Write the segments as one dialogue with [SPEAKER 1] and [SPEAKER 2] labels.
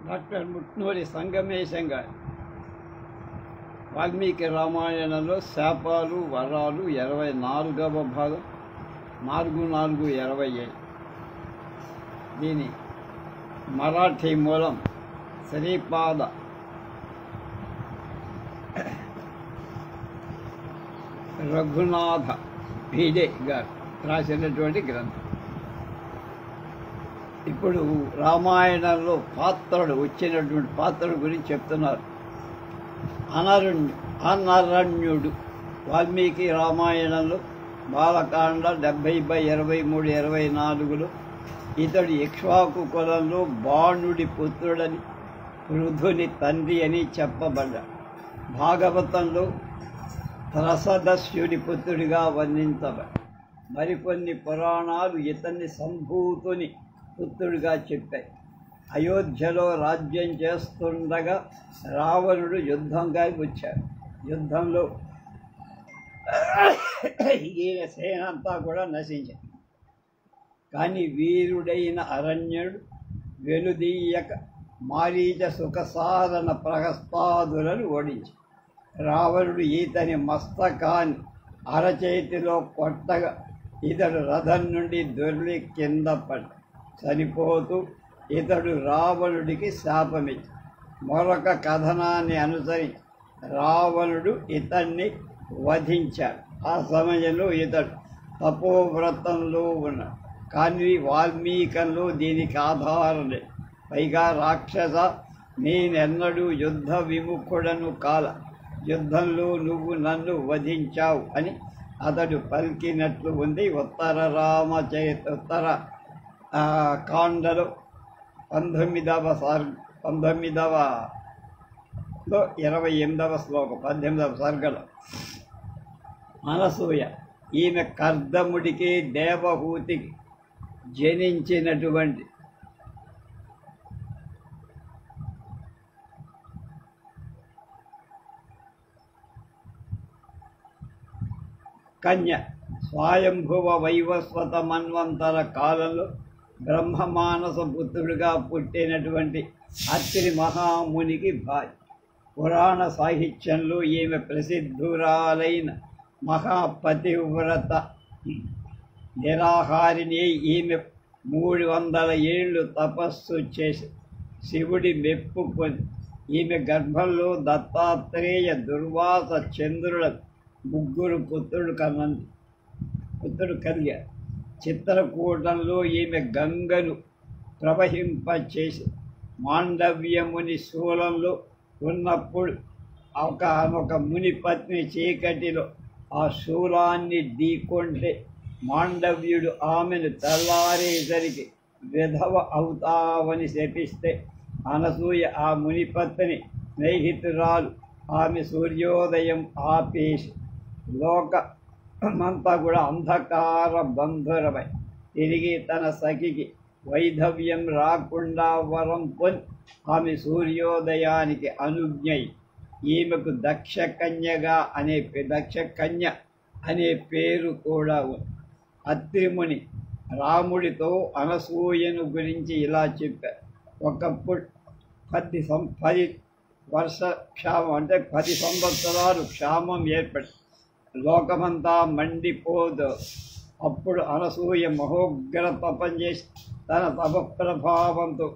[SPEAKER 1] Doctor Mutnuri Sangamesam గారు వాల్మీకి రామాయణంలో శాపాలు వరాలు 24వ భాగం 4427. దీని మరాఠీ మూలం శ్రీపాద రఘునాథ భిడే గారు రాసినటువంటి గ్రంథం. ఇప్పుడు రామాయణంలో వచ్చినటువంటి పాత్రల గురించి చెప్తున్నారు. అనరణ్యుడు వాల్మీకి రామాయణంలో బాలకాండ 70/23-24లో ఇతడు ఇక్ష్వాకు కులంలో బాణుడి పుత్రుడని పృథుని తండ్రి అని చెప్పబడ్డాడు. భాగవతంలో త్రసదస్యుడి పుత్రుడిగా వర్ణించబడ్డాడు. మరికొన్ని పురాణాలు ఇతన్ని సంభూతుని పుత్రుడిగా చెప్పాయి. అయోధ్యలో రాజ్యం చేస్తుండగా రావణుడు యుద్ధంగా వచ్చాడు. యుద్ధంలో ఈయన సేన అంతా కూడా నశించింది. కానీ వీరుడైన అరణ్యుడు వెనుదీయక మారీచ సుఖసాధన ప్రహస్తాదులను ఓడించి రావణుడు ఈతని మస్తకాన్ని అరచేతిలో కొట్టగా ఇతడు రథం నుండి దొర్లి కింద పడ్డ చనిపోతూ ఇతడు రావణుడికి శాపమిచ్చి మరొక కథనాన్ని అనుసరించి రావణుడు ఇతన్ని వధించాడు. ఆ సమయంలో ఇతడు తపోవ్రతంలో ఉన్నాడు. కానీ వాల్మీకంలో దీనికి ఆధారం లేదు. పైగా రాక్షస, నేనెన్నడూ యుద్ధ విముఖుడను కాల, యుద్ధంలో నువ్వు నన్ను వధించావు అని అతడు పలికినట్లు ఉంది. ఉత్తర కాండలో 19వ 28వ శ్లోకం 18వ సర్గలో అనసూయ ఈమె కర్దముడికి దేవహూతికి జనించినటువంటి కన్య. స్వయంభువ వైవస్వత మన్వంతర కాలంలో బ్రహ్మమానస పుత్రుడిగా పుట్టినటువంటి అత్రి మహామునికి భార్య. పురాణ సాహిత్యంలో ఈమె ప్రసిద్ధురాలైన మహాపతివ్రత నిరాహారిణి. ఈమె 300 ఏళ్ళు తపస్సు చేసి శివుడి మెప్పు పొంది ఈమె గర్భంలో దత్తాత్రేయ, దుర్వాస, చంద్రుల 3 పుత్రుడు కలిగారు. చిత్రకూటంలో ఈమె గంగను ప్రవహింపచేసి మాండవ్యముని శూలంలో ఉన్నప్పుడు ఒక ముని పత్ని చీకటిలో ఆ శూలాన్ని ఢీకొంటే మాండవ్యుడు ఆమెను తెల్లారేసరికి విధవ అవుతావని శపిస్తే అనసూయ ఆ మునిపత్ని స్నేహితురాలు ఆమె సూర్యోదయం ఆపేసి లోకమంతా కూడా అంధకార బంధురమై తిరిగి తన సఖికి వైధవ్యం రాకుండా వరం పొంది ఆమె సూర్యోదయానికి అనుజ్ఞై ఈమెకు దక్షకన్య అనే పేరు కూడా ఉంది. అత్రిముని రాముడితో అనసూయను గురించి ఇలా చెప్పారు. ఒకప్పుడు 10 వర్ష క్షామం అంటే 10 సంవత్సరాలు క్షామం ఏర్పడి లోకమంతా మండిపోదు. అప్పుడు అనసూయ మహోగ్ర తపం చేసి తన తపప్రభావంతో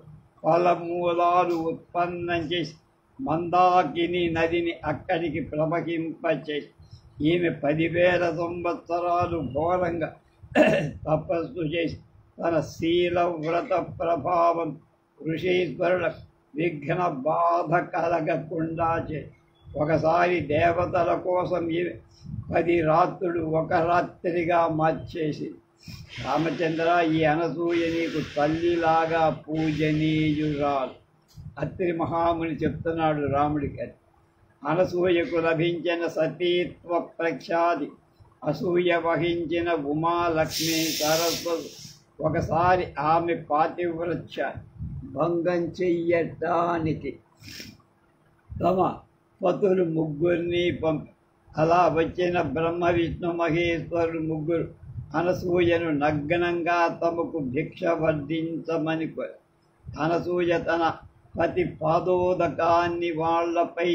[SPEAKER 1] ఫలమూలాలు ఉత్పన్నం చేసి మందాకిని నదిని అక్కడికి ప్రవహింపచేసి ఈమె 10,000 సంవత్సరాలు ఘోరంగా తపస్సు చేసి తన శీలవ్రత ప్రభావం ఋషీశ్వరుల విఘ్న బాధ కలగకుండా చేసి ఒకసారి దేవతల కోసం ఈమె 10 రాత్రులు ఒక రాత్రిగా మార్చేసి రామచంద్ర, ఈ అనసూయ నీకు తల్లిలాగా పూజనీయురాలు. అత్రి మహాముని చెప్తున్నాడు రాముడికి. అనసూయకు లభించిన సతీత్వ ప్రఖ్యాతి అసూయ వహించిన ఉమాలక్ష్మి సరస్వతి ఒకసారి ఆమె పాతివ్రత్య భంగం చెయ్యటానికి తమ పతులు 3 పంపి అలా వచ్చిన బ్రహ్మ విష్ణు మహేశ్వరుడు 3 అనసూయను నగ్నంగా తమకు భిక్ష వడ్డించమని అనసూయ తన ప్రతి పాదోదకాన్ని వాళ్లపై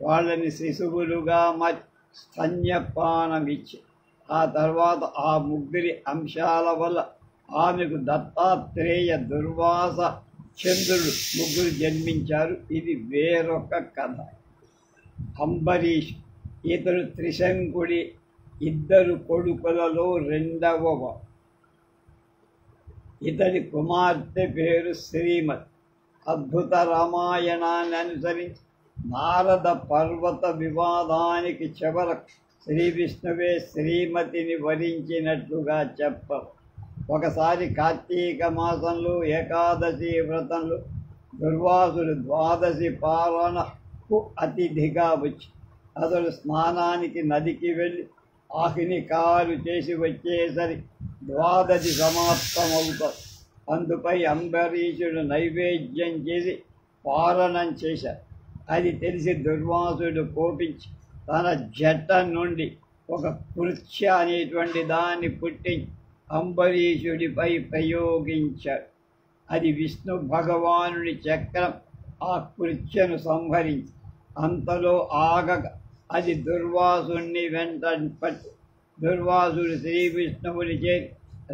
[SPEAKER 1] వాళ్ళని శిశువులుగా మరి స్తన్యపానమిచ్చి ఆ తర్వాత ఆ ముగ్గురి అంశాల వల్ల ఆమెకు దత్తాత్రేయ, దుర్వాస, చంద్రుడు ముగ్గురు జన్మించారు. ఇది వేరొక కథ. అంబరీష్ ఇతడు త్రిశంకుడి ఇద్దరు కొడుకులలో రెండవ. ఇతడి కుమార్తె పేరు శ్రీమతి. అద్భుత రామాయణాన్ని అనుసరించి నారద పర్వత వివాదానికి చివరకు శ్రీ విష్ణువే శ్రీమతిని వరించినట్లుగా చెప్పరు. ఒకసారి కార్తీక మాసంలో ఏకాదశి వ్రతంలో దుర్వాసుడు ద్వాదశి పాలనకు అతిథిగా వచ్చి అతడు స్నానానికి నదికి వెళ్ళి ఆహ్నికాలు చేసి వచ్చేసరి ద్వాదశి సమాప్తమవుతారు. అందుపై అంబరీషుడు నైవేద్యం చేసి పాలనం చేశారు. అది తెలిసి దుర్వాసుడు కోపించి తన జట నుండి ఒక కృత్య అనేటువంటి దాన్ని పుట్టించి అంబరీషుడిపై ప్రయోగించాడు. అది విష్ణు భగవానుడి చక్రం ఆ కృత్యను సంహరించి అంతలో ఆగక అది దుర్వాసుని వెంట పట్టి దుర్వాసుడు శ్రీ విష్ణువుని చేసి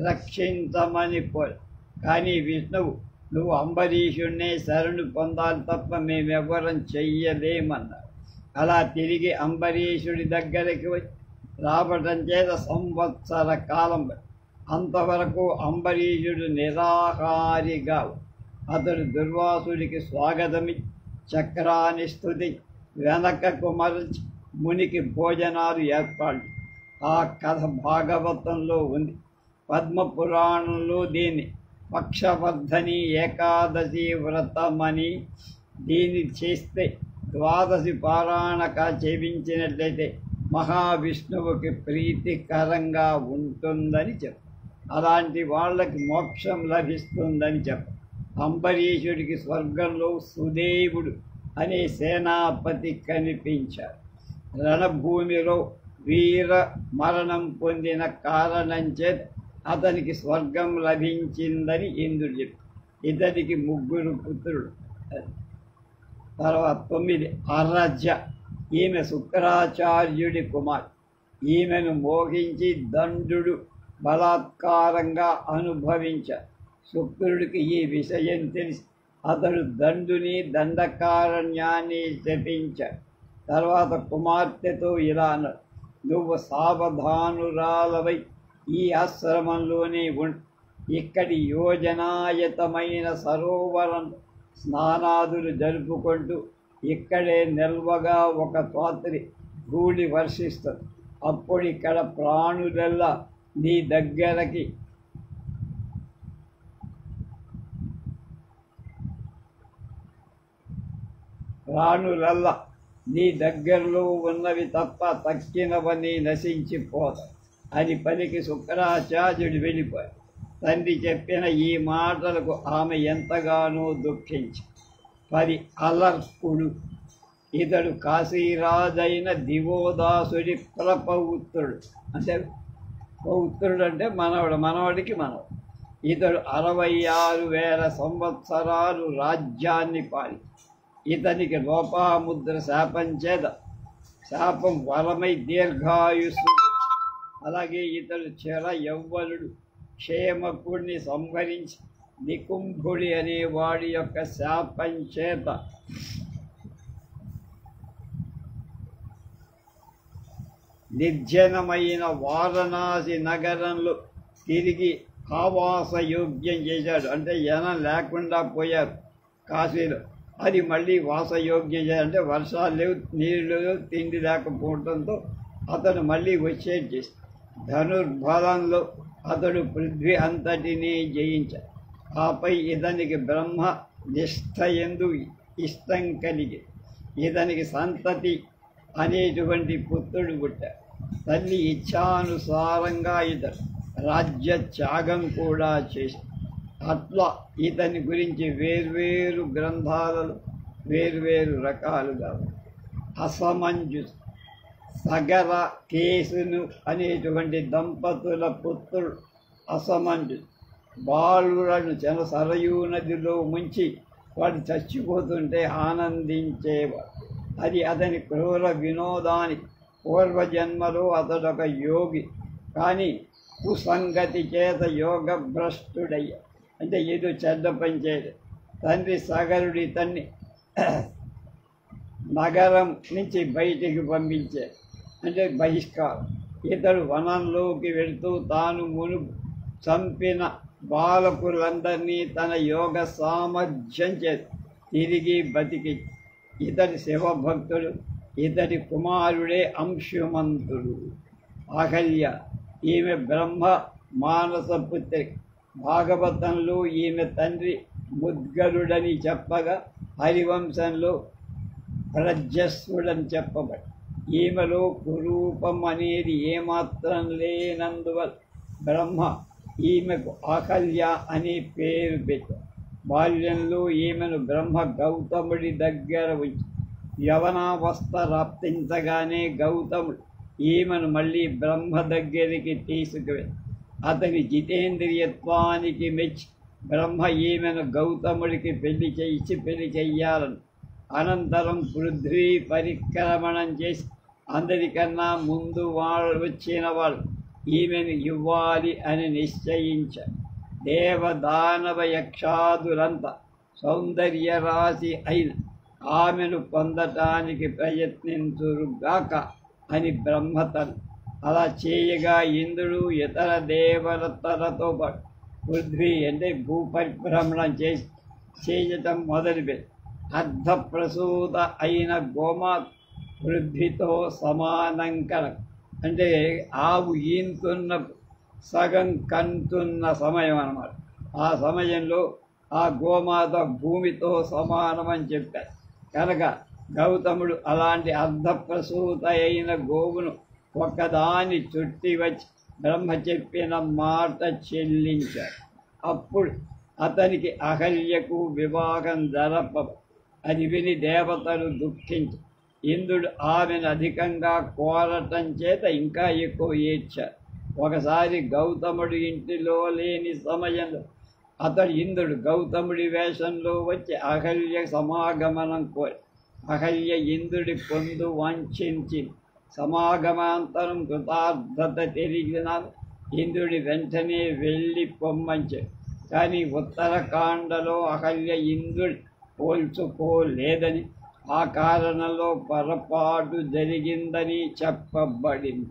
[SPEAKER 1] రక్షించమని కోరు. కానీ విష్ణువు, నువ్వు అంబరీషుడినే శరణు పొందాలి తప్ప మేమెవ్వరం చెయ్యలేమన్నారు. అలా తిరిగి అంబరీషుడి దగ్గరికి వచ్చి రావటం చేత సంవత్సర కాలం అంతవరకు అంబరీషుడు నిరాహారిగా అతడు దుర్వాసుడికి స్వాగతమి చక్రాన్ని స్తుతి వెనకకు మరచి మునికి భోజనాలు ఏర్పాటు. ఆ కథ భాగవతంలో ఉంది. పద్మపురాణంలో దీన్ని పక్షవర్ధని ఏకాదశి వ్రతమని, దీన్ని చేస్తే ద్వాదశి పారాయణక చేయించినట్లయితే మహావిష్ణువుకి ప్రీతికరంగా ఉంటుందని చెప్పు. అలాంటి వాళ్ళకి మోక్షం లభిస్తుందని చెప్పు. అంబరీషుడికి స్వర్గంలో సుదేవుడు అనే సేనాపతి కనిపించాడు. రణభూమిలో వీర మరణం పొందిన కారణం చేత అతనికి స్వర్గం లభించిందని ఇంద్రుడు చెప్పి ఇతనికి ముగ్గురు పుత్రుడు. తర్వాత 9 అరజ. ఈమె శుక్రాచార్యుడి కుమార్. ఈమెను మోహించి దండుడు బలాత్కారంగా అనుభవించాడు. శుక్రుడికి ఈ విషయం తెలిసి అతడు దండుని దండకారణ్యాన్ని శపించాడు. తర్వాత కుమార్తెతో ఇలా అన్నాడు, నువ్వు సావధానురాలవై ఈ ఆశ్రమంలోనే ఉండు. ఇక్కడి యోజనాయతమైన సరోవరం స్నానాదులు జరుపుకుంటూ ఇక్కడే నిల్వగా ఒక రాత్రి ధూళి వర్షిస్తుంది. అప్పుడు ఇక్కడ ప్రాణులెల్లా నీ దగ్గరకి నీ దగ్గరలో ఉన్నవి తప్ప తక్కినవన్నీ నశించిపోతాయి అని పలికి శుక్రాచార్యుడు వెళ్ళిపోయాడు. తండ్రి చెప్పిన ఈ మాటలకు ఆమె ఎంతగానో దుఃఖించి 10 అలర్కుడు. ఇతడు కాశీరాజైన దివోదాసుడి ప్రపౌత్రుడు. అంటే పౌత్రుడు అంటే మనవడికి మనవడు. ఇతడు 66,000 సంవత్సరాలు రాజ్యాన్ని పాలి. ఇతనికి లోపాముద్ర శాపం చేత శాపం వరమై దీర్ఘాయుస్సు. అలాగే ఇతడు చిర యవ్వనుడు క్షేమకుడిని సంహరించి నికుంభుడి అనేవాడి యొక్క శాపం చేత నిర్జనమైన వారణాసి నగరంలో తిరిగి ఆవాసయోగ్యం చేశాడు. అంటే జనం లేకుండా పోయారు కాశీలో. అది మళ్ళీ వాసయోగ్యం చేయాలంటే వర్షాలు లేవు, నీళ్ళు లేవు, తిండి లేకపోవడంతో అతను మళ్ళీ వచ్చేది చేస్తాడు. ధనుర్బలంలో అతడు పృథ్వీ అంతటినీ జయించాడు. ఆపై ఇతనికి బ్రహ్మ నిష్ఠ యందు ఇష్టం కలిగి ఇతనికి సంతతి అనేటువంటి పుత్రుడు పుట్టాడు. తల్లి ఇచ్ఛానుసారంగా ఇతడు రాజ్య త్యాగం కూడా చేశాడు. అట్లా ఇతని గురించి వేర్వేరు గ్రంథాలలో వేర్వేరు రకాలుగా అసమంజస్. సగర కేసును అనేటువంటి దంపతుల పుత్రుడు అసమంజస్ బాలులను సరయూ నదిలో ముంచి వాడు చచ్చిపోతుంటే ఆనందించేవాడు. అది అతని క్రూర వినోదానికి. పూర్వజన్మలో అతడొక యోగి, కానీ కుసంగతి చేత యోగ భ్రష్టుడయ్యా. అంటే ఏదో చెడ్డ పని చేయలేదు. తండ్రి సగరుడి తన్ని నగరం నుంచి బయటికి పంపించారు, అంటే బహిష్కారం. ఇతడు వనంలోకి వెళుతూ తాను మునుపు చంపిన బాలకులందరినీ తన యోగ సామర్థ్యం చేత తిరిగి బతికి. ఇతడి శివభక్తుడు, ఇతడి కుమారుడే అంశుమంతుడు. అహల్య ఈమె బ్రహ్మ మానస పుత్రి. భాగవతంలో ఈమె తండ్రి ముద్గలుడని చెప్పగా హరివంశంలో ప్రజస్సుడని చెప్పబడి, ఈమెలో కురూపం అనేది ఏమాత్రం లేనందువల్ల బ్రహ్మ ఈమెకు అహల్య అనే పేరు పెట్టారు. బాల్యంలో ఈమెను బ్రహ్మ గౌతముడి దగ్గర ఉంచి యవనావస్థ రాప్తించగానే గౌతముడు ఈమెను మళ్ళీ బ్రహ్మ దగ్గరికి తీసుకువెళ్ళి అతని జితేంద్రియత్వానికి మెచ్చి బ్రహ్మ ఈమెను గౌతముడికి పెళ్లి చెయ్యాలని. అనంతరం పృథ్వీ పరిక్రమణం చేసి అందరికన్నా ముందు వచ్చిన వాళ్ళు ఈమెను ఇవ్వాలి అని నిశ్చయించారు. దేవదానవ యక్షాదులంతా సౌందర్య రాశి అయిన ఆమెను పొందటానికి ప్రయత్నించురుగాక అని బ్రహ్మతను. అలా చేయగా ఇంద్రుడు ఇతర దేవతలతో పాటు పృథ్వీ అంటే భూపరిభ్రమణం చేయటం మొదలుపెట్టి అర్ధప్రసూత అయిన గోమాత పృథ్వీతో సమానంకర, అంటే ఆవు ఈంతున్న సగం కంటున్న సమయం అన్నమాట. ఆ సమయంలో ఆ గోమాత భూమితో సమానమని చెప్పారు. కనుక గౌతముడు అలాంటి అర్ధప్రసూత అయిన గోవును ఒకదాని చుట్టి వచ్చి బ్రహ్మ చెప్పిన మాట చెల్లించాడు. అప్పుడు అతనికి అహల్యకు వివాహం జరపదు. అది విని దేవతలు దుఃఖించి ఇంద్రుడు ఆమెను అధికంగా కోరటం చేత ఇంకా ఎక్కువ ఏడ్చారు. ఒకసారి గౌతముడి ఇంటిలో లేని సమయంలో ఇంద్రుడు గౌతముడి వేషంలో వచ్చి అహల్య సమాగమనం కోరి అహల్య ఇంద్రుడి పొందు వాంఛించి సమాగమాంతరం కృతార్థత తిరిగిన ఇంద్రుడి వెంటనే వెళ్ళి పొమ్మంచాడు. కానీ ఉత్తరకాండలో అహల్య ఇంద్రుడి పోల్చుకోలేదని, ఆ కారణంలో పొరపాటు జరిగిందని చెప్పబడింది.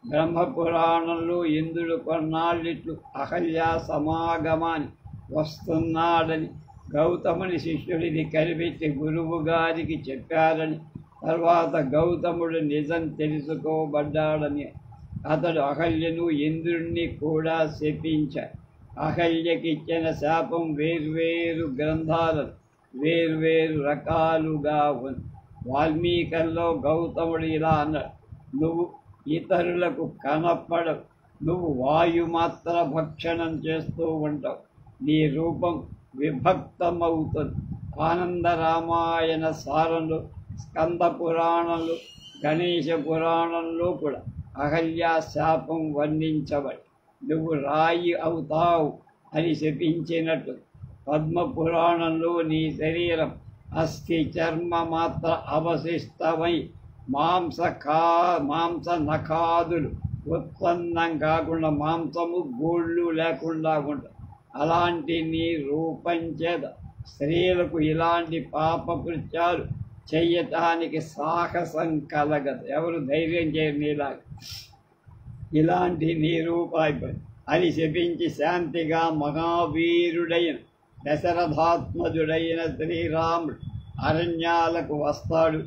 [SPEAKER 1] బ్రహ్మపురాణంలో ఇంద్రుడు కొన్నాళ్ళిట్లు అహల్య సమాగమాన్ని వస్తున్నాడని గౌతముని శిష్యుడిని కనిపెట్టి గురువు గారికి చెప్పారని, తర్వాత గౌతముడు నిజం తెలుసుకోబడ్డాడని అతడు అహల్యను ఇంద్రుణ్ణి కూడా శపించాడు. అహల్యకిచ్చిన శాపం వేర్వేరు గ్రంథాలను వేర్వేరు రకాలుగా ఉంది. వాల్మీకంలో గౌతముడు ఇలా అన్నాడు: నువ్వు ఇతరులకు కనపడవు, నువ్వు వాయుమాత్ర భక్షణం చేస్తూ ఉంటావు, నీ రూపం విభక్తమవుతుంది. ఆనంద రామాయణ సారంలో, స్కంద పురాణంలో, గణేశ పురాణంలో కూడా అహల్య శాపం వర్ణించబడి నువ్వు రాయి అవుతావు అని శపించినట్టు. పద్మ పురాణంలో నీ శరీరం అస్థి చర్మ మాత్ర అవశిష్టమై మాంస నఖాదులు ఉత్పన్నం కాకుండా మాంసము గోళ్ళు లేకుండా ఉంటాయి. అలాంటి నీ రూపం చేత స్త్రీలకు ఇలాంటి పాపకృత్యాలు చెయ్యటానికి సాహసం కలగదు. ఎవరు ధైర్యం చేయరు నీలాగా. ఇలాంటి నీ రూపాయిపై అని శపించి శాంతిగా మహావీరుడైన దశరథాత్మజుడైన శ్రీరాముడు అరణ్యాలకు వస్తాడు.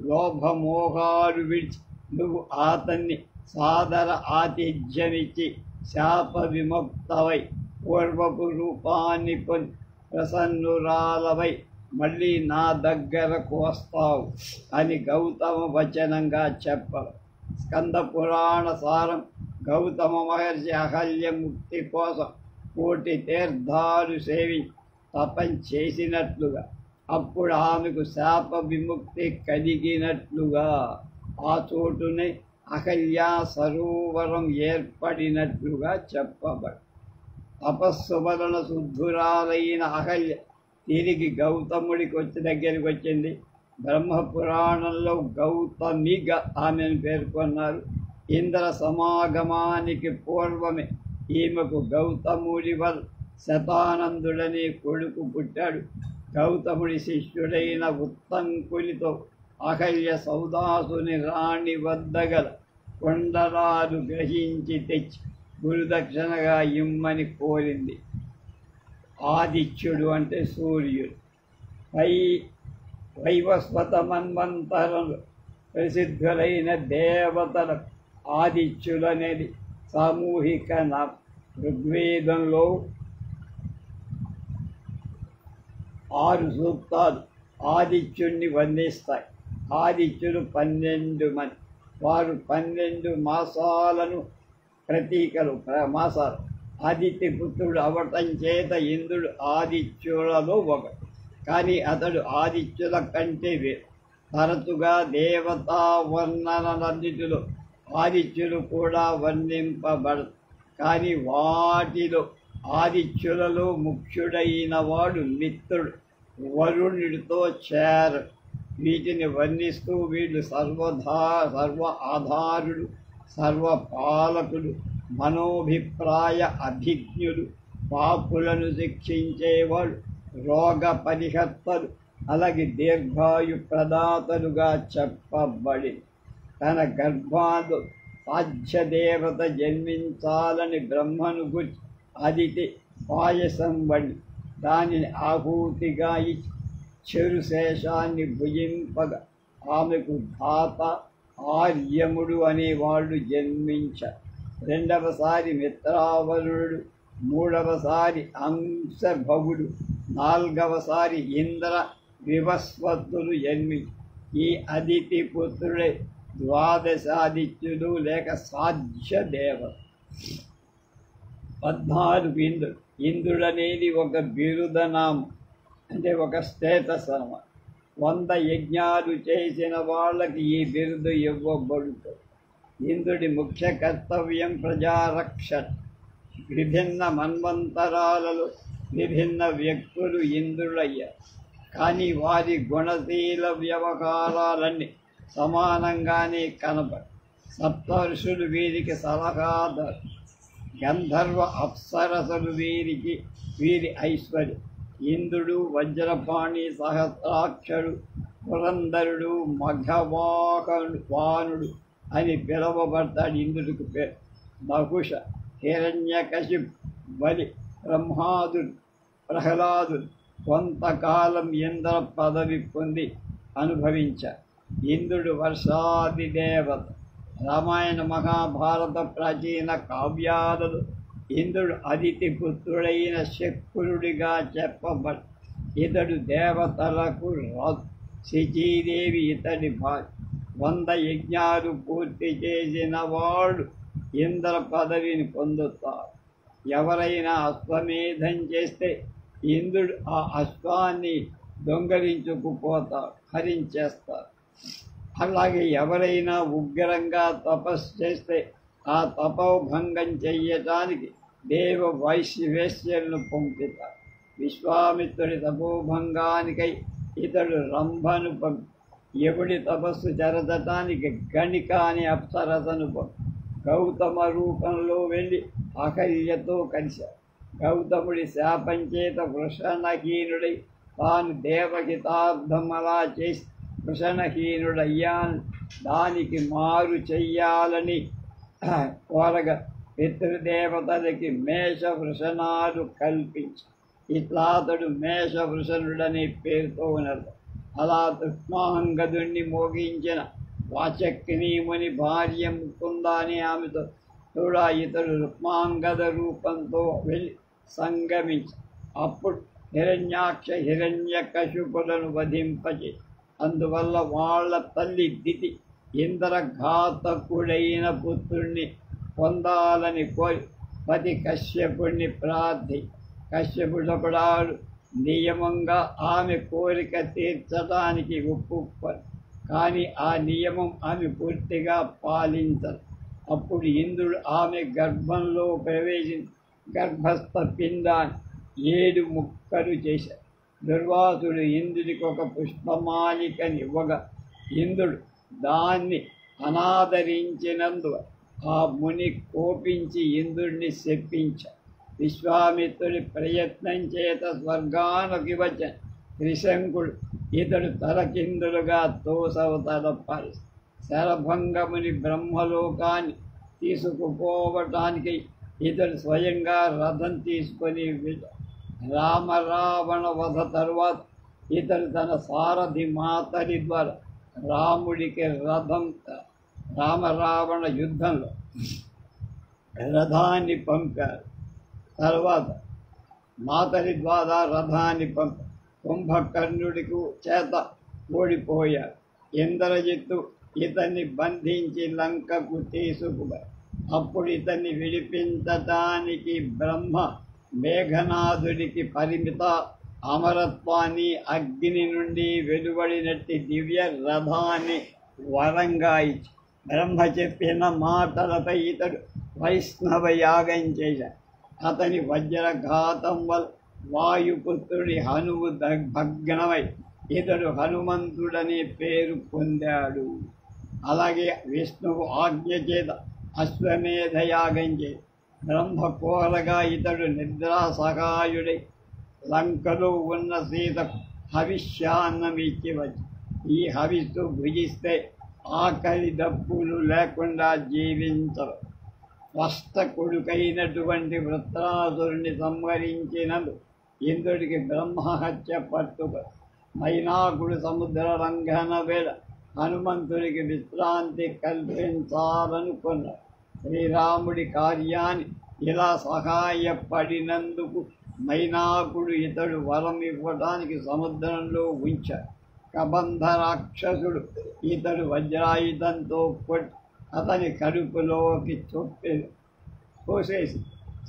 [SPEAKER 1] లోభమోహాలు విడిచి నువ్వు అతన్ని సాదర ఆతిథ్యమిచ్చి శాప విముక్తవై పూర్వపు రూపాన్ని పొంది ప్రసన్నురాలవై మళ్ళీ నా దగ్గరకు వస్తావు అని గౌతమ వచనంగా చెప్పరు. స్కంద పురాణ సారం: గౌతమ మహర్షి అహల్య ముక్తి కోసం కోటి తీర్థాలు సేవించి తపం చేసినట్లుగా, అప్పుడు ఆమెకు శాప విముక్తి కలిగినట్లుగా, ఆ చోటునే అహల్యా సరోవరం ఏర్పడినట్లుగా చెప్పబడి, తపస్సు వలన శుద్ధురాలైన అహల్య తిరిగి గౌతముడికి దగ్గరికి వచ్చింది. బ్రహ్మపురాణంలో గౌతమిగా ఆమెను పేర్కొన్నారు. ఇంద్ర సమాగమానికి పూర్వమే ఈమెకు గౌతముడి వల్ల శతానందుడనే కొడుకు పుట్టాడు. గౌతముడి శిష్యుడైన ఉత్తంకునితో అహల్య సౌదాసుని రాణి వద్ద గల కొండరాలు గ్రహించి తెచ్చి గురుదక్షిణగా ఇమ్మని కోరింది. ఆదిత్యుడు అంటే సూర్యుడు. వైవస్వత మన్వంతరంలో ప్రసిద్ధులైన దేవతల ఆదిత్యులనేది సామూహిక నామం. ఋగ్వేదంలో 6 సూక్తాలు ఆదిత్యుణ్ణి వర్ణిస్తాయి. ఆదిత్యులు 12 మంది. వారు 12 మాసాలను ప్రతీకలు మాసాలు. ఆదిత్య పుత్రుడు అవటం చేత ఇంద్రుడు ఆదిత్యులలో ఒకడు. కానీ అతడు ఆదిత్యుల కంటే వేరు. తరచుగా దేవతా వర్ణనలన్నిటిలో ఆదిత్యులు కూడా వర్ణింపబడదు. కానీ వాటిలో ఆదిత్యులలో ముఖ్యుడైన వాడు మిత్రుడు. వరుణుడితో చేరు. వీటిని వర్ణిస్తూ వీడు సర్వ ఆధారుడు, సర్వపాలకుడు, మనోభిప్రాయ అభిజ్ఞుడు, పాపులను శిక్షించేవాడు, రోగ పరిహర్తలు, అలాగే దీర్ఘాయు ప్రదాతలుగా చెప్పబడి తన గర్భాలు సాధ్యదేవత జన్మించాలని బ్రహ్మను గురించి అదితి పాయసం వండి దానిని ఆహూతిగా ఇచ్చి చెరుశేషాన్ని భుజింపగా ఆమెకు ధాత ఆర్యముడు అనేవాళ్ళు జన్మించారు. రెండవసారి మిత్రావరుడు, మూడవసారి అంశభవుడు, నాలుగవసారి ఇంద్ర వివస్వతులు జన్మించి ఈ అదితి పుత్రుడే ద్వాదశాదిత్యుడు లేక సాధ్య దేవత. 14 ఇంద్రుడు. ఇంద్రుడనేది ఒక బిరుదనామం, అంటే ఒక స్టేటస్ అన్నమాట. 100 యజ్ఞాలు చేసిన వాళ్ళకి ఈ బిరుదు ఇవ్వబడుతుంది. ఇంద్రుడి ముఖ్య కర్తవ్యం ప్రజారక్షణ. విభిన్న మన్వంతరాలలో విభిన్న వ్యక్తులు ఇంద్రుడయ్యారు. కానీ వారి గుణశీల వ్యవహారాలన్నీ సమానంగానే కనబడి సప్తర్షులు వీరికి సలహాదారు. గంధర్వ అప్సరసలు వీరి ఐశ్వర్యం. ఇంద్రుడు వజ్రపాణి, సహస్రాక్షరుడు, పురంధరుడు, మఘవానుడు అని పిలువబడతాడు. ఇంద్రుడికి పేరు నహుష, హిరణ్యకశిపు, బలి, బ్రహ్మాదుడు, ప్రహ్లాదుడు కొంతకాలం ఇంద్ర పదవి పొంది అనుభవించారు. ఇంద్రుడు వర్షాది దేవత. రామాయణ మహాభారత ప్రాచీన కావ్యాలలో ఇంద్రుడు అదితి పుత్రుడైన శక్రుడిగా చెప్పబడి ఇతడు దేవతలకు రాజు. శచీదేవి ఇతడి భార్య. 100 యజ్ఞాలు పూర్తి చేసిన వాడు ఇంద్ర పదవిని పొందుతారు. ఎవరైనా అశ్వమేధం చేస్తే ఇంద్రుడు ఆ అశ్వాన్ని దొంగలించుకుపోతాడు, హరించేస్తారు. అలాగే ఎవరైనా ఉగ్రంగా తపస్సు చేస్తే ఆ తపోభంగం చెయ్యటానికి దేవ వైశ్వేశ్వరులను పంపుతారు. విశ్వామిత్రుడి తపోభంగానికై ఇతడు రంభను పంపి యముడి తపస్సు చెరచటానికి గణిక అనే అప్సరసను పంపి గౌతమ రూపంలో వెళ్ళి అహల్యతో కలిశారు. గౌతముడి శాపం చేత వృషణహీనుడై తాను దేవహితార్థం అలా చేసి వృషణహీనుడయ్యాను. దానికి మారు చెయ్యాలని కోరగా పితృదేవతలకి మేష వృషణాలు కల్పించి ఇట్లా అతడు మేష వృషణుడనే పేరుతో ఉన్నారు. అలా తృష్మాంగదుణ్ణి మోగించిన వాచక్ని ముని భార్య ముకుందా అని ఆమెతో కూడా ఇతడు రుక్మాంగద రూపంతో వెళ్ళి సంగమించి అప్పుడు హిరణ్యాక్ష హిరణ్యకశిపులను వధింపచే. అందువల్ల వాళ్ళ తల్లి దితి ఇంద్రఘాతకుడైన పుత్రుణ్ణి పొందాలని కోరి పతి కశ్యపుణ్ణి ప్రార్థి కశ్యపుడొకడాడు నియమంగా ఆమె కోరిక తీర్చడానికి ఒప్పుకొని, కానీ ఆ నియమం ఆమె పూర్తిగా పాలించదు. అప్పుడు ఇంద్రుడు ఆమె గర్భంలో ప్రవేశించి గర్భస్థ పిండాన్ని 7 ముక్కలు చేశారు. దుర్వాసుడు ఇంద్రుడికి ఒక పుష్పమాలికనివ్వగా ఇంద్రుడు దాన్ని అనాదరించినందు ఆ ముని కోపించి ఇంద్రుడిని శపించాడు. విశ్వామిత్రుడి ప్రయత్నం చేత స్వర్గానికి వచ్చిన త్రిశంకుడు ఇతడు తలకిందులుగా తోసవతలపాలి. శరభంగముని బ్రహ్మలోకాన్ని తీసుకుపోవటానికి ఇతడు స్వయంగా రథం తీసుకొని రామరావణ వధ తరువాత ఇతడు తన సారథి మాతలి ద్వారా రాముడికి రామరావణ యుద్ధంలో రథాన్ని పంపారు. తర్వాత మాతలి ద్వారా రథాన్ని పంపారు. కుంభకర్ణుడికి చేత ఓడిపోయారు. ఇంద్రజిత్తు ఇతన్ని బంధించి లంకకు తీసుకుపోయారు. అప్పుడు ఇతన్ని విడిపించటానికి బ్రహ్మ మేఘనాథుడికి పరిమిత అమరత్వాన్ని అగ్ని నుండి వెలువడినట్టి దివ్య రథాన్ని వరంగా ఇచ్చి బ్రహ్మ చెప్పిన మాటలపై ఇతడు వైష్ణవ యాగం చేశాడు. అతని వజ్రఘాతం వల్ల వాయుపుత్రుడి హనువు భగ్నమై ఇతడు హనుమంతుడనే పేరు పొందాడు. అలాగే విష్ణువు ఆజ్ఞ చేత అశ్వమేధ యాగం చేసి బ్రహ్మ కోరగా ఇతడు నిద్రా సహాయుడై లంకలో ఉన్న సీతకు హవిష్యాన్నం ఇచ్చి వచ్చి ఈ హవిస్సు భుజిస్తే ఆకలి దప్పులు లేకుండా జీవించరు. స్పష్ట కొడుకైనటువంటి వృత్రాసురుని సంహరించినందు ఇంద్రుడికి బ్రహ్మహత్య పట్టుక మైనాకుడు సముద్ర రంగన వేళ హనుమంతుడికి విశ్రాంతి కల్పించాలనుకున్నాడు. శ్రీరాముడి కార్యాన్ని ఇలా సహాయపడినందుకు మైనాకుడు ఇతడు వరం ఇవ్వడానికి సముద్రంలో ఉంచాడు. కబంధ రాక్షసుడు ఇతడు వజ్రాయుధంతో కొట్టి అతని కడుపులోకి పోసేసి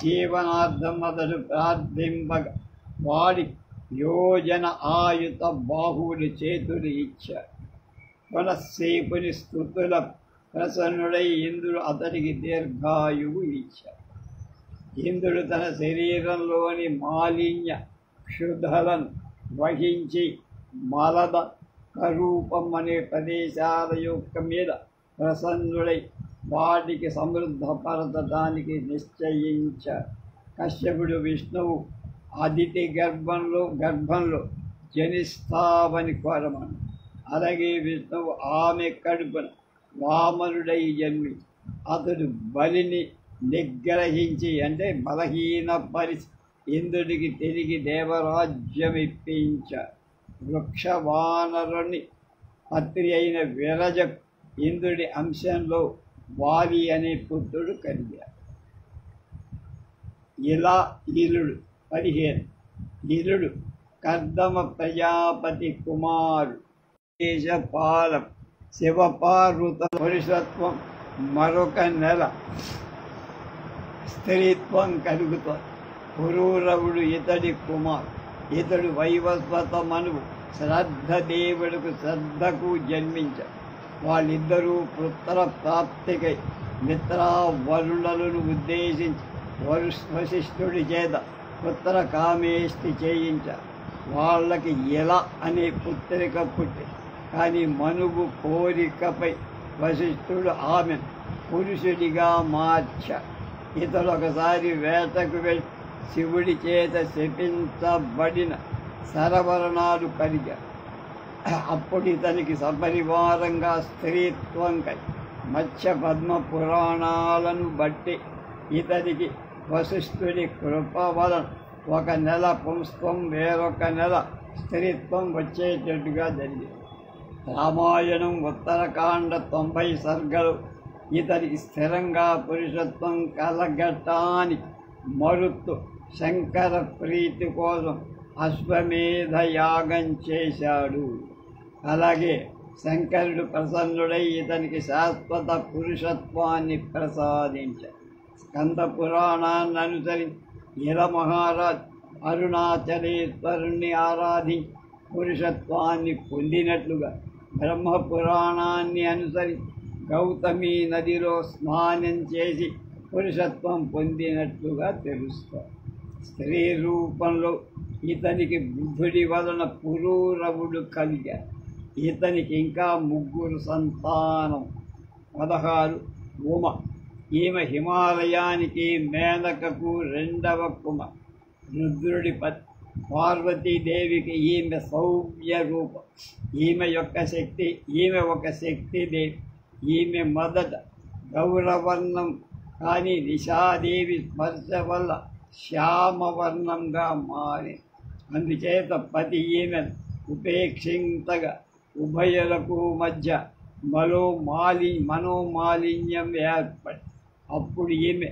[SPEAKER 1] జీవనార్థం అతడు ప్రార్థింపగా వాడి యోజన ఆయుత బాహువులు చేతులు ఇచ్చాడు. కొనసేపుని స్థుతుల ప్రసన్నుడై ఇంద్రుడు అతడికి దీర్ఘాయువు ఇచ్చాడు. ఇంద్రుడు తన శరీరంలోని మాలిన్య క్షుధలను వహించి మలద కరూపం అనే ప్రదేశాల యొక్క మీద ప్రసన్నుడై వాటికి సమృద్ధపరచడానికి నిశ్చయించాడు. కశ్యపుడు విష్ణువు అదితి గర్భంలో జనిస్తావని కోరమను. అలాగే విష్ణువు ఆమె కడుపున వామనుడై జన్మి అతడు బలిని నిగ్రహించి అంటే బలహీన పరిస్థితి ఇంద్రుడికి తిరిగి దేవరాజ్యం ఇప్పించాడు. వృక్షవానరుని పత్రి అయిన విరజ ఇంద్రుడి అంశంలో వాలి అనే పుత్రుడు కలిగాడు. ఇలా ఇలుడు 15 ఇలుడు కర్దమ ప్రజాపతి కుమారుడు. దేశపాలం శివపార్వత పురుషత్వం మరొక నెల స్త్రీత్వం కలుగుతుంది. పురూరవుడు ఇతడి కుమారు. ఇతడు వైవస్వత మనువు శ్రద్ధ దేవుడుకు శ్రద్ధకు జన్మించారు. వాళ్ళిద్దరూ పుత్ర ప్రాప్తికై మిత్రావరుణులను ఉద్దేశించి వశిష్ఠుడి చేత పుత్ర కామేష్టి చేయించారు. వాళ్ళకి ఎలా అనే పుత్రిక పుట్టి కానీ మనువు కోరికపై వశిష్ఠుడు ఆమెను పురుషుడిగా మార్చారు. ఇతడు ఒకసారి వేటకు వెళ్ళి శివుడి చేత శపించబడిన సరవరణాలు కలిగారు. అప్పుడు ఇతనికి సపరివారంగా స్త్రీత్వంకై మత్స్య పద్మ పురాణాలను బట్టి ఇతనికి వశిష్ఠుడి కృప వలన ఒక నెల పుంస్త్వం వేరొక నెల స్త్రీత్వం వచ్చేటట్టుగా జరిగింది. రామాయణం ఉత్తరకాండ 90 సర్గలు ఇతనికి స్థిరంగా పురుషత్వం కలగటానికి మరుత్తు శంకర ప్రీతి కోసం అశ్వమేధ యాగం చేశాడు. అలాగే శంకరుడు ప్రసన్నుడై ఇతనికి శాశ్వత పురుషత్వాన్ని ప్రసాదించాడు. స్కంద పురాణాన్ని అనుసరించి ఇల మహారాజ్ అరుణాచలేశ్వరుణ్ణి ఆరాధించి పురుషత్వాన్ని పొందినట్లుగా బ్రహ్మ పురాణాన్ని అనుసరించి గౌతమి నదిలో స్నానం చేసి పురుషత్వం పొందినట్లుగా తెలుస్తారు. స్త్రీ రూపంలో ఇతనికి బుద్ధుడి వలన పురూరవుడు కలిగారు. ఇతనికి ఇంకా 3 సంతానం. 16 ఉమ. ఈమె హిమాలయానికి మేనకకు 2వ కుమార్. రుద్రుడి పతి. పార్వతీదేవికి ఈమె సౌమ్య రూపం. ఈమె ఒక శక్తి దేవి. ఈమె మొదట గౌరవర్ణం, కానీ నిషాదేవి స్పర్శ వల్ల శ్యామవర్ణంగా మారి, అందుచేత పతి ఈమెను ఉపేక్షించగా ఉభయులకు మధ్య మనోమాలిన్యం ఏర్పడి, అప్పుడు ఈమె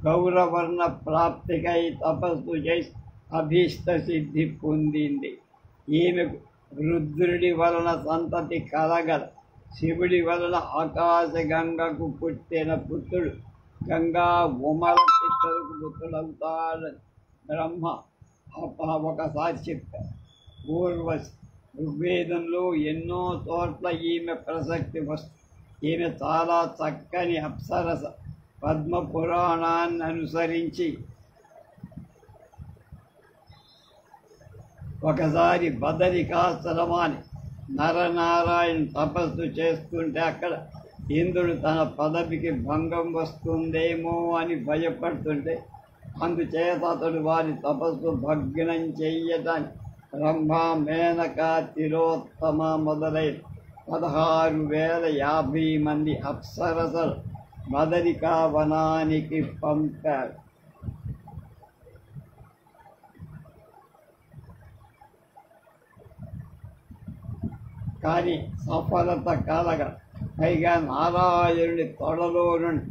[SPEAKER 1] గౌరవర్ణ ప్రాప్తికై తపస్సు చేసి అభీష్ట సిద్ధి పొందింది. ఈమెకు రుద్రుడి వలన సంతతి కలగల. శివుడి వలన ఆకాశగంగకు పుట్టిన పుత్రుడు గంగా ఉమలకిద్దరికి పుత్రులవుతాడని బ్రహ్మ ఒకసారి చెప్పారు. ఊర్వశి. ఋగ్వేదంలో ఎన్నో చోట్ల ఈమె ప్రసక్తి వస్తుంది. ఈమె చాలా చక్కని అప్సరస. పద్మ పురాణాన్ని అనుసరించి ఒకసారి బదరికాశ్రమాన్ని నరనారాయణ తపస్సు చేస్తుంటే అక్కడ ఇంద్రుడు తన పదవికి భంగం వస్తుందేమో అని భయపడుతుంటే, అందుచేత అతడు వారి తపస్సు భగ్నం చెయ్యటానికి బ్రహ్మ, మేనక, తిలోత్తమ మొదలైన 16,050 మంది అప్సరసలు బదరికా వనానికి పంపారు. కానీ సఫలత కలగ. పైగా నారాయణుడి తొడలో నుండి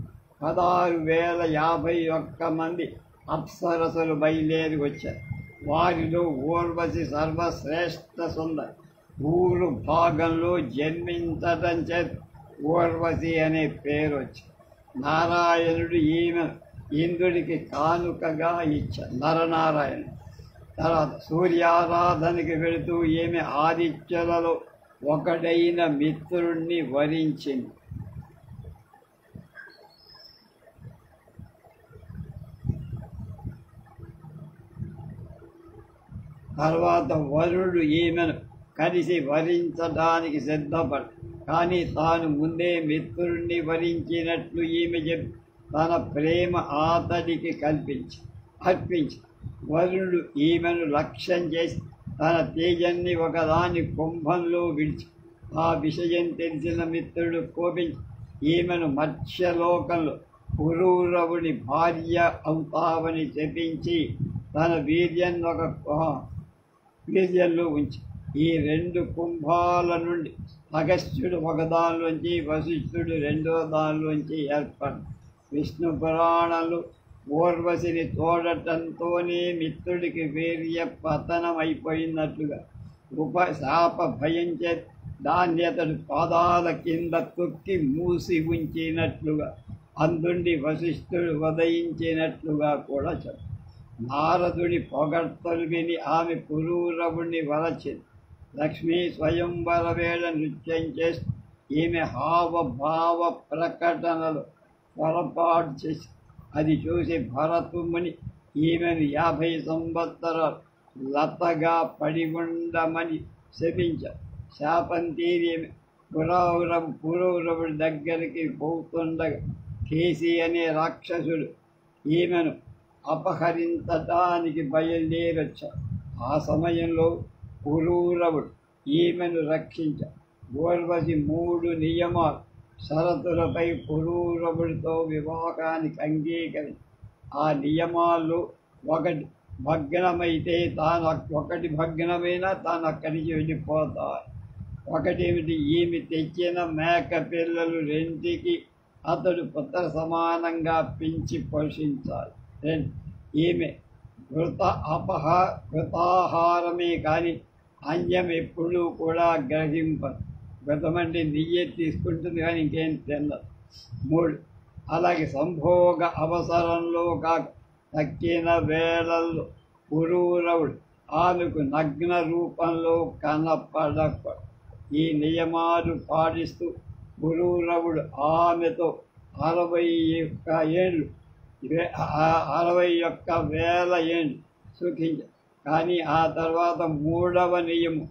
[SPEAKER 1] 16,051 మంది అప్సరసలు బయలుదేరి వచ్చారు. వారిలో ఊర్వశి సర్వశ్రేష్ఠ సుందరి. ఊరు భాగంలో జన్మించటం చేత ఊర్వశి అనే పేరు వచ్చింది. నారాయణుడు ఈమె ఇంద్రుడికి కానుకగా ఇచ్చారు. నరనారాయణ తర్వాత సూర్యారాధనకి వెళుతూ ఈమె ఆదిత్యులలో ఒకడైన మిత్రుణ్ణి వరించింది. తర్వాత వరుణుడు ఈమెను కలిసి వరించడానికి సిద్ధపడు. కానీ తాను ముందే మిత్రుణ్ణి వరించినట్లు ఈమె చెప్పి తన ప్రేమ అతడికి అర్పించి వరుణుడు ఈమెను లక్ష్యం చేసి తన తేజన్ని ఒకదాని కుంభంలో విడిచి, ఆ విషయం తెలిసిన మిత్రుడు కోపించి ఈమెను మత్స్యలోకంలో పురూరవుని భార్య అవుతావని చెప్పించి తన వీర్యంలో ఉంచి, ఈ 2 కుంభాల నుండి అగస్త్యుడు ఒకదానిలోంచి, వశిష్ఠుడు 2వ దానిలోంచి ఏర్పడు. విష్ణు పురాణాలు ఊర్వశిని చూడటంతోనే మిత్రుడికి వీర్య పతనం అయిపోయినట్లుగా శాప భయం చేత దాన్ని అతడు పాదాల కింద తొక్కి మూసి ఉంచినట్లుగా, అందుండి వశిష్ఠుడు ఉదయించినట్లుగా కూడా చెప్పారు. నారదుడి పొగడ్తలు విని ఆమె పురూరవుణ్ణి వలచింది. లక్ష్మీ స్వయంవర వేళ నృత్యం చేస్తూ ఈమె హావభావ ప్రకటనలు పొరపాటు చేసి, అది చూసి భరతుముని ఈమెను 50 సంవత్సరాలు లతగా పడి ఉండమని శపించారు. శాపం తీరి పురూరవుడి దగ్గరికి పోతుండగా కేసి అనే రాక్షసుడు ఈమెను అపహరించటానికి బయలుదేరొచ్చాడు. ఆ సమయంలో పురూరవుడు ఈమెను రక్షించాడు. ఊర్వశి 3 నియమాలు షరతులపై పురూరవుడితో వివాహానికి అంగీకరించి, ఆ నియమాల్లో ఒకటి భగ్నమైనా తాను అక్కడి నుంచి వెళ్ళిపోతాడు. ఒకటేమిటి, ఈమె తెచ్చిన మేక పిల్లలు 2కి అతడు పుత్ర సమానంగా పెంచి పోషించాలి. 2, ఈమె కృతాహారమే కానీ అన్యం ఎప్పుడూ కూడా గ్రహింపదు. వ్రతమంటే నెయ్యి తీసుకుంటుంది కానీ ఇంకేం తినదు. 3, అలాగే సంభోగ అవసరంలో కాక తక్కిన వేళల్లో పురూరవుడు ఆమెకు నగ్న రూపంలో కనపడకూడదు. ఈ నియమాలు పాటిస్తూ పురూరవుడు ఆమెతో 61,000 ఏళ్ళు సుఖించాడు. కానీ ఆ తర్వాత మూడవ నియము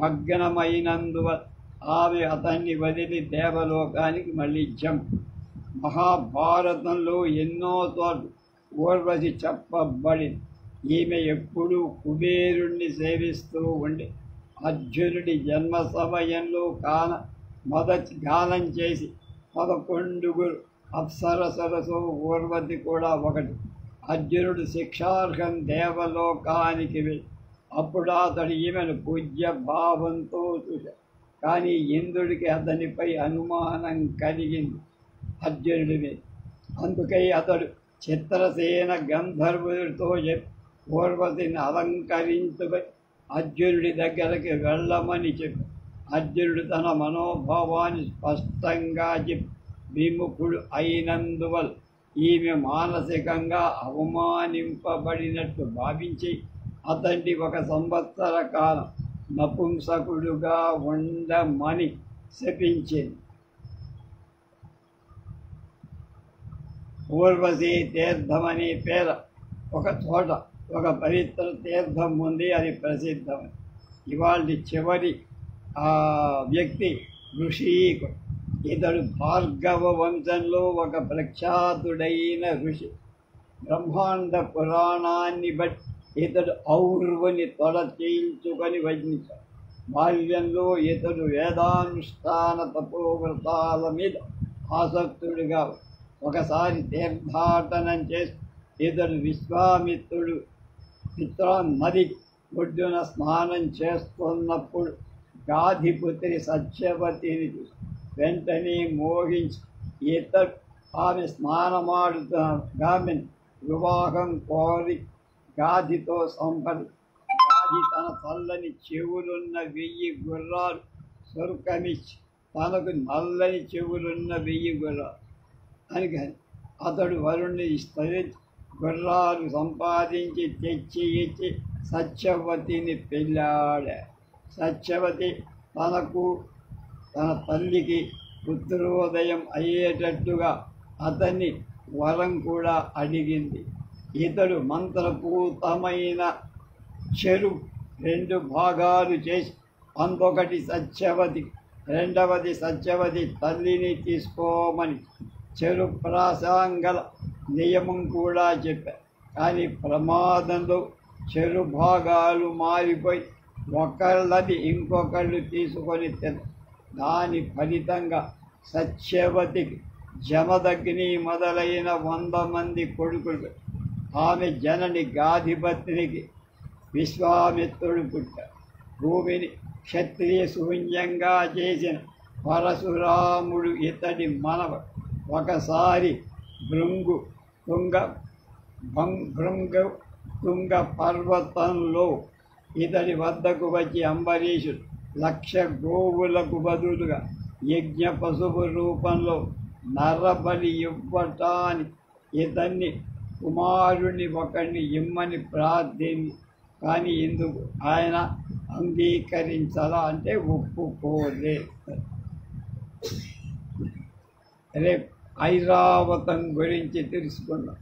[SPEAKER 1] భగ్నమైనందువల్ల ఆమె అతన్ని వదిలి దేవలోకానికి మళ్ళీ మహాభారతంలో ఎన్నో చోట్ల ఊర్వశి చెప్పబడింది. ఈమె ఎప్పుడూ కుబేరుణ్ణి సేవిస్తూ ఉండి అర్జునుడి జన్మ సమయంలో మొదటి గానం చేసి 11 అప్సరసలతో ఊర్వశి కూడా ఒకటి. అర్జునుడు శిక్షార్హం దేవలోకానికి వెళ్ళి అప్పుడు అతడు ఈమెను పూజ్య భావంతో చూశాడు. కానీ ఇంద్రుడికి అతనిపై అనుమానం కలిగింది అర్జునుడి మీద. అందుకై అతడు చిత్రసేన గంధర్వుడితో చెప్పి ఊర్వశిని అలంకరించుకొని అర్జునుడి దగ్గరికి వెళ్ళమని చెప్పి అర్జునుడు తన మనోభావాన్ని స్పష్టంగా చెప్పి విముఖుడు అయినందువల్ల ఈమె మానసికంగా అవమానింపబడినట్టు భావించి అతన్ని 1 సంవత్సర కాలం నపుంసకుడుగా ఉండమని శపించింది. ఊర్వశీ తీర్థమని పేర ఒక చోట ఒక పవిత్ర తీర్థం ఉంది, అది ప్రసిద్ధమని. ఇవాళ చివరి వ్యక్తి ఋషీకుడు. ఇతడు భార్గవ వంశంలో ఒక ప్రఖ్యాతుడైన ఋషి. బ్రహ్మాండ పురాణాన్ని బట్టి ఇతడు ఔర్వని తొడ చేయించుకొని వర్ణించాడు. బాల్యంలో ఇతడు వేదానుష్ఠాన తపోవ్రతాల మీద ఆసక్తుడిగా ఒకసారి తీర్థాటనం చేసి ఇతడు విశ్వామిత్రుడు నది ఒడ్డున స్నానం చేస్తున్నప్పుడు గాధిపుత్రి సత్యవతిని చూసి వెంటనే మోహించి ఇతడు ఆమె స్నానమాడుతున్న వివాహం కోరి గాధితో సంపది. గాధి తన చల్లని చెవులున్న 1000 గుర్రాలు స్వర్గమిచ్చి తనకు నల్లని చెవులున్న 1000 గుర్రాలు అని అతడు వరుణ్ణి స్తరించి గుర్రాలు సంపాదించి తెచ్చి ఇచ్చి సత్యవతిని పెళ్ళాడా. సత్యవతి తనకు తన తల్లికి పుత్రోదయం అయ్యేటట్టుగా అతన్ని వరం కూడా అడిగింది. ఇతడు మంత్రపూతమైన చెరు 2 భాగాలు చేసి అందుకొకటి సత్యవతి, రెండవది సత్యవతి తల్లిని తీసుకోమని చెరు ప్రాసంగల నియమం కూడా చెప్పారు. కానీ ప్రమాదంలో చెరు భాగాలు మారిపోయి ఒకళ్ళది ఇంకొకళ్ళు తీసుకొని దాని ఫలితంగా సత్యవతికి జమదగ్ని మొదలైన 100 మంది కొడుకులు. ఆమె జనని గాధిపత్నికి విశ్వామిత్రుడు పుట్టాడు. భూమిని క్షత్రియ శూన్యంగా చేసిన పరశురాముడు ఇతడి మనవ. ఒకసారి తుంగ పర్వతంలో ఇతడి వద్దకు వచ్చి అంబరీషుడు 1,00,000 గోవులకు బదులుగా యజ్ఞ పశువు రూపంలో నరబలి ఇవ్వటానికి ఇతన్ని కుమారుని ఒకరిని ఇమ్మని ప్రార్థించి కానీ ఎందుకు ఆయన అంగీకరించాలా అంటే ఒప్పుకోలే. రేపు ఐరావతం గురించి తెలుసుకున్నాం.